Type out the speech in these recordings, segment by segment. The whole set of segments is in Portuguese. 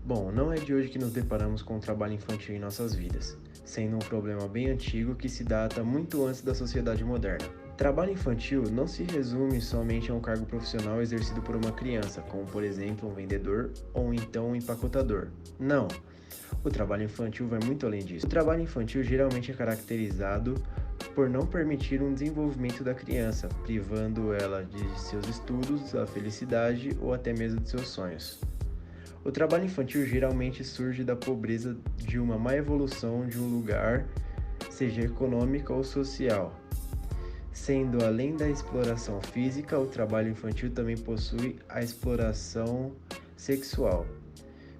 Bom, não é de hoje que nos deparamos com o trabalho infantil em nossas vidas, sendo um problema bem antigo que se data muito antes da sociedade moderna. Trabalho infantil não se resume somente a um cargo profissional exercido por uma criança, como por exemplo um vendedor ou então um empacotador. Não, o trabalho infantil vai muito além disso. O trabalho infantil geralmente é caracterizado por não permitir um desenvolvimento da criança, privando ela de seus estudos, da felicidade ou até mesmo de seus sonhos. O trabalho infantil geralmente surge da pobreza de uma má evolução de um lugar, seja econômica ou social. Sendo além da exploração física, o trabalho infantil também possui a exploração sexual,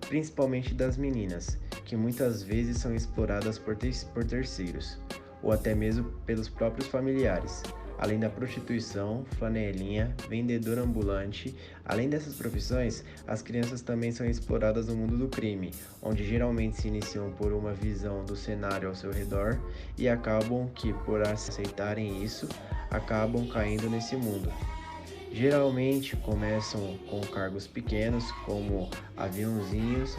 principalmente das meninas, que muitas vezes são exploradas por terceiros, ou até mesmo pelos próprios familiares. Além da prostituição, flanelinha, vendedor ambulante, além dessas profissões, as crianças também são exploradas no mundo do crime, onde geralmente se iniciam por uma visão do cenário ao seu redor e acabam que, por aceitarem isso, acabam caindo nesse mundo. Geralmente começam com cargos pequenos, como aviãozinhos,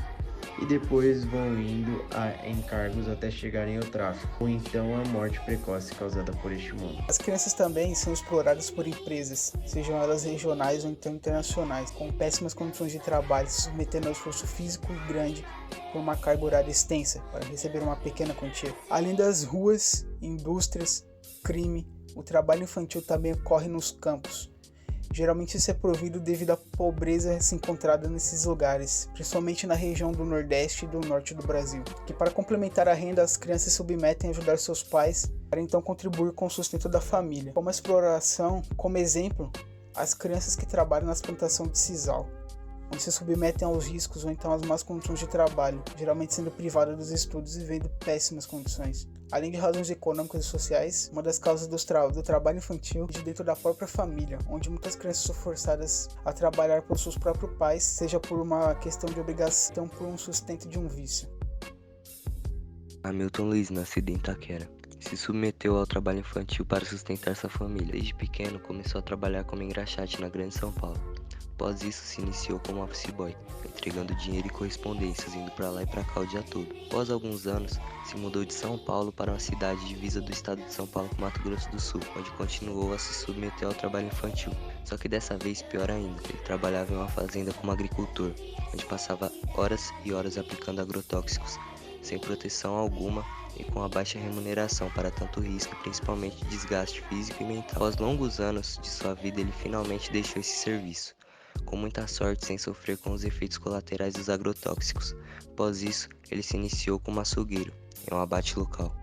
e depois vão indo a encargos até chegarem ao tráfico, ou então a morte precoce causada por este mundo. As crianças também são exploradas por empresas, sejam elas regionais ou então internacionais, com péssimas condições de trabalho, se submetendo ao esforço físico grande por uma carga horária extensa, para receber uma pequena quantia. Além das ruas, indústrias, crime, o trabalho infantil também ocorre nos campos. Geralmente isso é provido devido à pobreza se encontrada nesses lugares, principalmente na região do Nordeste e do Norte do Brasil, que para complementar a renda as crianças se submetem a ajudar seus pais para então contribuir com o sustento da família. Como exploração, como exemplo, as crianças que trabalham nas plantações de sisal, onde se submetem aos riscos ou então às más condições de trabalho, geralmente sendo privadas dos estudos e vivendo péssimas condições. Além de razões econômicas e sociais, uma das causas do trabalho infantil é de dentro da própria família, onde muitas crianças são forçadas a trabalhar pelos seus próprios pais, seja por uma questão de obrigação, por um sustento de um vício. Hamilton Luiz, nascido em Itaquera, se submeteu ao trabalho infantil para sustentar sua família. Desde pequeno, começou a trabalhar como engraxate na Grande São Paulo. Após isso, se iniciou como office boy, entregando dinheiro e correspondências, indo para lá e para cá o dia todo. Após alguns anos, se mudou de São Paulo para uma cidade divisa do estado de São Paulo com Mato Grosso do Sul, onde continuou a se submeter ao trabalho infantil. Só que dessa vez, pior ainda, ele trabalhava em uma fazenda como agricultor, onde passava horas e horas aplicando agrotóxicos, sem proteção alguma e com a baixa remuneração para tanto risco e principalmente desgaste físico e mental. Após longos anos de sua vida, ele finalmente deixou esse serviço, com muita sorte, sem sofrer com os efeitos colaterais dos agrotóxicos. Após isso, ele se iniciou como açougueiro, em um abate local.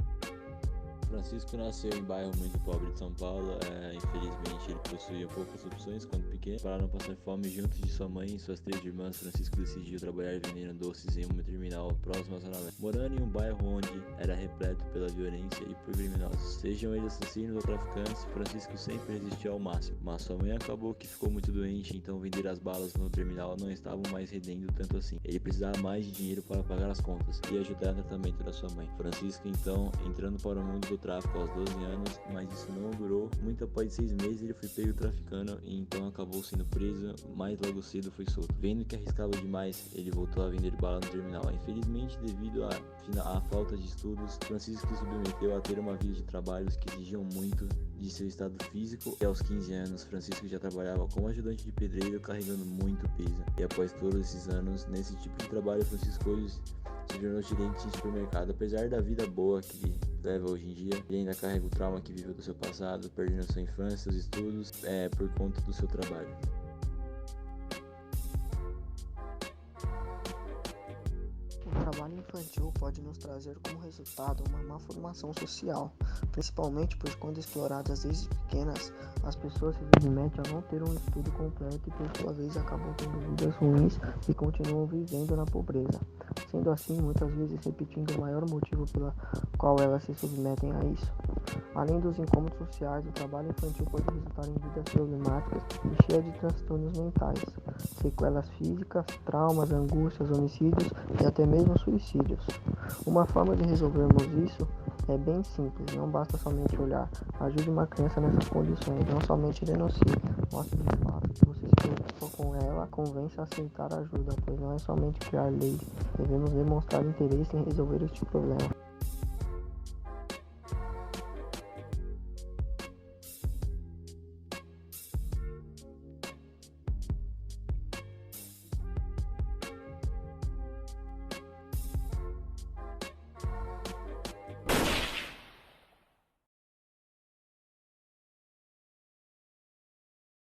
Francisco nasceu em bairro muito pobre de São Paulo. Infelizmente ele possuía poucas opções quando pequeno. Para não passar fome, junto de sua mãe e suas 3 irmãs, Francisco decidiu trabalhar vendendo doces em uma terminal próxima à Zona Leste. Morando em um bairro onde era repleto pela violência e por criminosos, sejam eles assassinos ou traficantes, Francisco sempre resistiu ao máximo. Mas sua mãe acabou que ficou muito doente, então vender as balas no terminal não estavam mais rendendo tanto assim. Ele precisava mais de dinheiro para pagar as contas e ajudar no tratamento da sua mãe. Francisco então, entrando para o mundo do tráfico aos 12 anos, mas isso não durou. Muito após 6 meses ele foi pego traficando e então acabou sendo preso, mas logo cedo foi solto. Vendo que arriscava demais, ele voltou a vender bala no terminal. Infelizmente, devido à falta de estudos, Francisco se submeteu a ter uma vida de trabalhos que exigiam muito de seu estado físico, e aos 15 anos Francisco já trabalhava como ajudante de pedreiro carregando muito peso. E após todos esses anos nesse tipo de trabalho, Francisco hoje se tornou gerente de supermercado. Apesar da vida boa que leva hoje em dia, ele ainda carrega o trauma que viveu do seu passado, perdendo sua infância, seus estudos, por conta do seu trabalho. O trabalho infantil pode nos trazer como resultado uma má formação social, principalmente pois quando exploradas desde pequenas, as pessoas se submetem a não ter um estudo completo e por sua vez acabam tendo vidas ruins e continuam vivendo na pobreza. Sendo assim, muitas vezes repetindo o maior motivo pela qual elas se submetem a isso. Além dos incômodos sociais, o trabalho infantil pode resultar em vidas problemáticas e cheias de transtornos mentais, sequelas físicas, traumas, angústias, homicídios e até mesmo suicídios. Uma forma de resolvermos isso é bem simples, não basta somente olhar. Ajude uma criança nessas condições, não somente denuncie. Mostre de fato que você se preocupa com ela, convença a aceitar ajuda, pois não é somente criar leis, devemos demonstrar interesse em resolver este problema.